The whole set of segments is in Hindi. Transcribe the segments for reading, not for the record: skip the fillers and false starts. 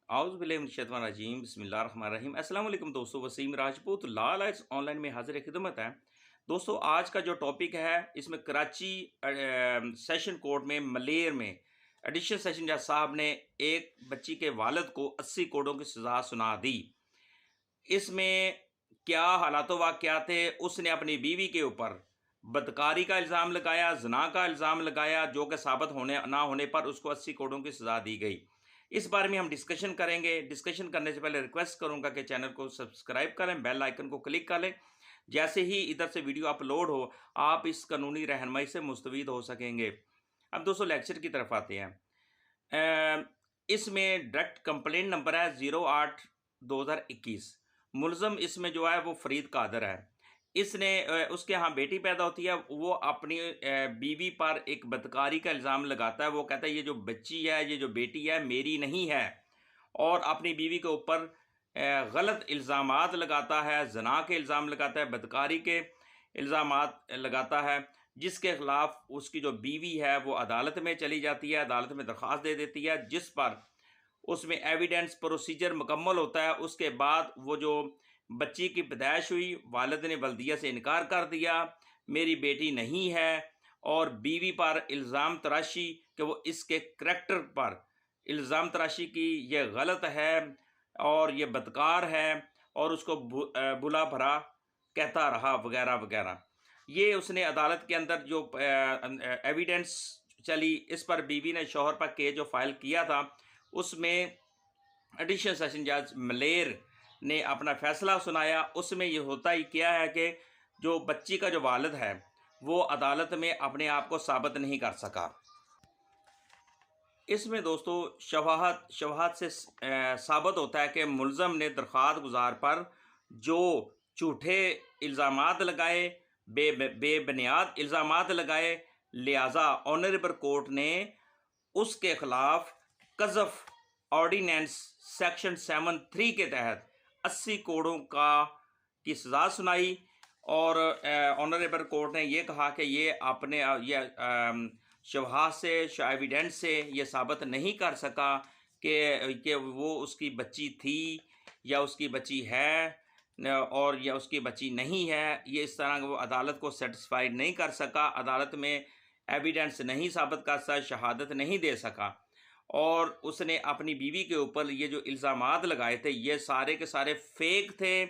आउज़ुबिल्लाहिमिनश्शैतानिर्रजीम बिस्मिल्लाहिर्रहमानिर्रहीम। अस्सलाम वालेकुम दोस्तों, वसीम राजपूत ला लाइट्स ऑनलाइन में हाजिर खिदमत है। दोस्तों, आज का जो टॉपिक है इसमें कराची सेशन कोर्ट में मलेर में एडिशनल सेशन जज साहब ने एक बच्ची के वालिद को 80 करोड़ की सज़ा सुना दी। इसमें क्या हालात वाक़यात थे, उसने अपनी बीवी के ऊपर बदकारी का इल्ज़ाम लगाया, ज़िना का इल्ज़ाम लगाया, जो कि साबित होने ना होने पर उसको 80 करोड़ की सज़ा दी गई। इस बारे में हम डिस्कशन करेंगे। डिस्कशन करने से पहले रिक्वेस्ट करूंगा कि चैनल को सब्सक्राइब करें, बेल आइकन को क्लिक कर लें। जैसे ही इधर से वीडियो अपलोड हो, आप इस कानूनी रहनुमाई से मुस्तफ़ीद हो सकेंगे। अब दोस्तों लेक्चर की तरफ आते हैं। इसमें डायरेक्ट कंप्लेंट नंबर है 08/2021। मुलज़म इसमें जो है वो फरीद कादर है। इसने उसके यहाँ बेटी पैदा होती है, वो अपनी बीवी पर एक बदकारी का इल्ज़ाम लगाता है। वो कहता है ये जो बच्ची है, ये जो बेटी है मेरी नहीं है, और अपनी बीवी के ऊपर गलत इल्ज़ामात लगाता है, ज़िना के इल्ज़ाम लगाता है, बदकारी के इल्ज़ामात लगाता है, जिसके ख़िलाफ़ उसकी जो बीवी है वो अदालत में चली जाती है, अदालत में दरख्वास्त दे देती है, जिस पर उसमें एविडेंस प्रोसीजर मुकम्मल होता है। उसके बाद वो जो बच्ची की पैदाइश हुई, वालिद ने बल्दिया से इनकार कर दिया, मेरी बेटी नहीं है, और बीवी पर इल्ज़ाम तराशी कि वो इसके करैक्टर पर इल्ज़ाम तराशी की ये गलत है और ये बदकार है, और उसको बुला भरा कहता रहा वगैरह वगैरह। ये उसने अदालत के अंदर जो एविडेंस चली, इस पर बीवी ने शौहर पर केस जो फाइल किया था, उसमें एडिशनल सेशन जज मलेर ने अपना फैसला सुनाया। उसमें ये होता ही क्या है कि जो बच्ची का जो वालिद है वो अदालत में अपने आप को साबित नहीं कर सका। इसमें दोस्तों शवाहद से साबित होता है कि मुलज़म ने दरख्वास्त गुजार पर जो झूठे इल्ज़ामात लगाए, बेबुनियाद इल्ज़ामात लगाए, लिहाजा ऑनरेबल कोर्ट ने उसके ख़िलाफ़ कज़फ़ ऑर्डिनेंस सेक्शन 73 के तहत 80 करोड़ की सज़ा सुनाई। और ऑनरेबल कोर्ट ने यह कहा कि ये अपने शवाहद से, एविडेंस से ये साबित नहीं कर सका कि वो उसकी बच्ची थी या उसकी बच्ची है, और या उसकी बच्ची नहीं है। ये इस तरह वो अदालत को सेटिस्फाइड नहीं कर सका, अदालत में एविडेंस नहीं साबित कर सका, शहादत नहीं दे सका। और उसने अपनी बीवी के ऊपर ये जो इल्ज़ामात लगाए थे ये सारे के सारे फेक थे,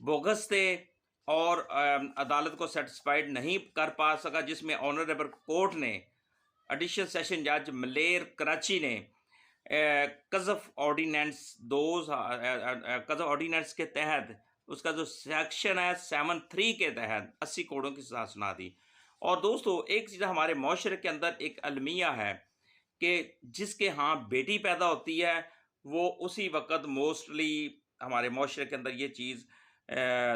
बोगस थे, और अदालत को सेटिस्फाइड नहीं कर पा सका, जिसमें ऑनरेबल कोर्ट ने एडिशनल सेशन जज मलेर कराची ने कज़फ़ ऑर्डिनेंस के तहत उसका जो सेक्शन है 73 के तहत 80 करोड़ की सज़ा सुना दी। और दोस्तों एक चीज़ हमारे माशरे के अंदर एक अलमिया है कि जिसके यहाँ बेटी पैदा होती है वो उसी वक्त मोस्टली हमारे माशरे के अंदर ये चीज़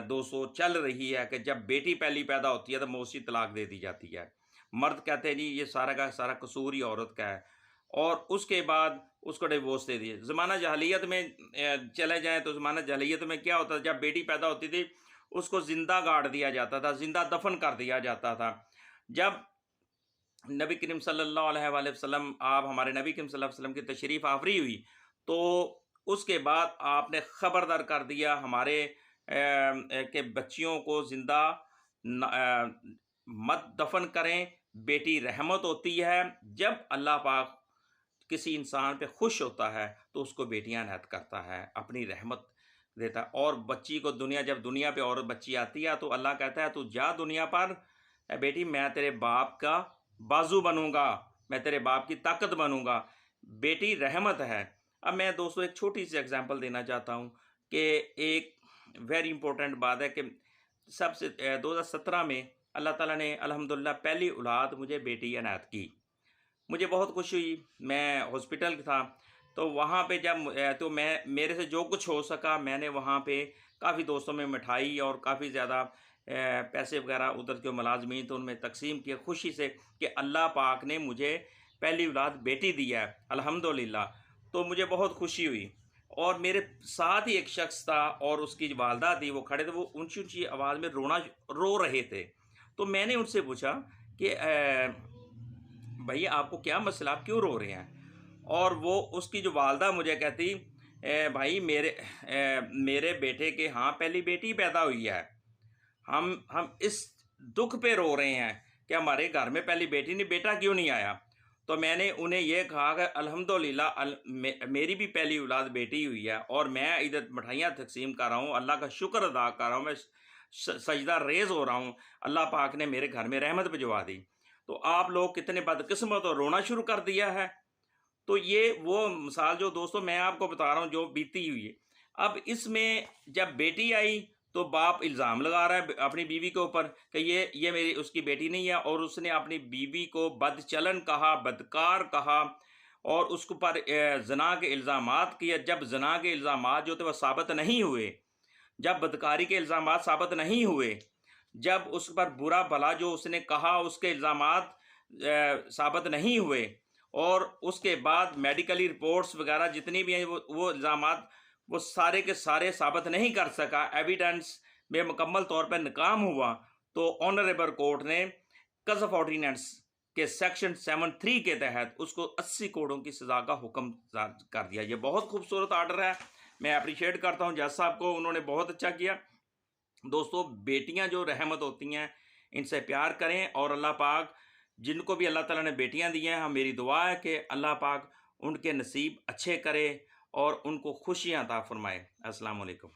दोस्तों चल रही है कि जब बेटी पहली पैदा होती है तो मोस्टली तलाक दे दी जाती है। मर्द कहते हैं जी ये सारा का सारा कसूर ही औरत का है, और उसके बाद उसको डिवोर्स दे दिए। ज़माना जहलियत में चले जाएं तो ज़माना जहलियत में क्या होता था, जब बेटी पैदा होती थी उसको ज़िंदा गाड़ दिया जाता था, ज़िंदा दफन कर दिया जाता था। जब नबी करीम सल्लल्लाहु अलैहि वसल्लम, आप हमारे नबी करीम सल्लल्लाहु अलैहि वसल्लम की तशरीफ़ आवरी हुई तो उसके बाद आपने ख़बरदार कर दिया हमारे के बच्चियों को ज़िंदा मत दफन करें, बेटी रहमत होती है। जब अल्लाह पाक किसी इंसान पे खुश होता है तो उसको बेटियां अनायत करता है, अपनी रहमत देता है। और बच्ची को जब दुनिया पे औरत बच्ची आती है तो अल्लाह कहता है तू जा दुनिया पर बेटी, मैं तेरे बाप का बाजू बनूंगा, मैं तेरे बाप की ताकत बनूंगा। बेटी रहमत है। अब मैं दोस्तों एक छोटी सी एग्जांपल देना चाहता हूं कि एक वेरी इंपॉर्टेंट बात है कि सबसे 2017 में अल्लाह ताला ने अल्हम्दुलिल्लाह पहली औलाद मुझे बेटी अनायत की। मुझे बहुत खुशी हुई। मैं हॉस्पिटल था तो वहाँ पे जब तो मेरे से जो कुछ हो सका मैंने वहाँ पे काफ़ी दोस्तों में मिठाई और काफ़ी ज़्यादा पैसे वगैरह उधर जो मुलाजमीन थे उनमें तकसीम किए, खुशी से कि अल्लाह पाक ने मुझे पहली औलाद बेटी दिया है अल्हम्दुलिल्लाह। तो मुझे बहुत खुशी हुई। और मेरे साथ ही एक शख्स था और उसकी जो वालदा थी वो खड़े थे, वो ऊंची ऊंची आवाज़ में रो रहे थे। तो मैंने उनसे पूछा कि भैया आपको क्या मसला, आप क्यों रो रहे हैं? और वो उसकी जो वालदा मुझे कहती भाई मेरे बेटे के यहाँ पहली बेटी पैदा हुई है, हम इस दुख पे रो रहे हैं कि हमारे घर में पहली बेटी नहीं, बेटा क्यों नहीं आया। तो मैंने उन्हें यह कहा कि अल्हम्दुलिल्लाह मेरी भी पहली औलाद बेटी हुई है और मैं इधर मिठाइयाँ तकसीम कर रहा हूँ, अल्लाह का शुक्र अदा कर रहा हूँ, मैं सजदा रेज हो रहा हूँ, अल्लाह पाक ने मेरे घर में रहमत भिजवा दी। तो आप लोग कितने बदकिस्मत और रोना शुरू कर दिया है। तो ये वो मिसाल जो दोस्तों मैं आपको बता रहा हूँ जो बीती हुई है। अब इसमें जब बेटी आई तो बाप इल्ज़ाम लगा रहा है अपनी बीवी के ऊपर कि ये मेरी उसकी बेटी नहीं है, और उसने अपनी बीवी को बदचलन कहा, बदकार कहा और उसके ऊपर जना के इल्ज़ामात किए। जब जना के इल्ज़ामात जो थे वह साबित नहीं हुए, जब बदकारी के इल्ज़ामात साबित नहीं हुए, जब उस पर बुरा भला जो उसने कहा उसके इल्ज़ामात साबित नहीं हुए, और उसके बाद मेडिकली रिपोर्ट्स वगैरह जितनी भी हैं वो इल्ज़ामात वो सारे के सारे साबित नहीं कर सका, एविडेंस में मुकम्मल तौर पर नाकाम हुआ, तो ऑनरेबल कोर्ट ने कज़फ ऑर्डिनेंस के सेक्शन 73 के तहत उसको 80 करोड़ की सज़ा का हुक्म कर दिया। ये बहुत खूबसूरत आर्डर है, मैं अप्रिशिएट करता हूँ जज साहब को, उन्होंने बहुत अच्छा किया। दोस्तों बेटियां जो रहमत होती हैं इनसे प्यार करें, और अल्लाह पाक जिनको भी अल्लाह ताला ने बेटियां दी हैं, मेरी दुआ है कि अल्लाह पाक उनके नसीब अच्छे करे और उनको खुशियां अता फरमाए। अस्सलाम वालेकुम।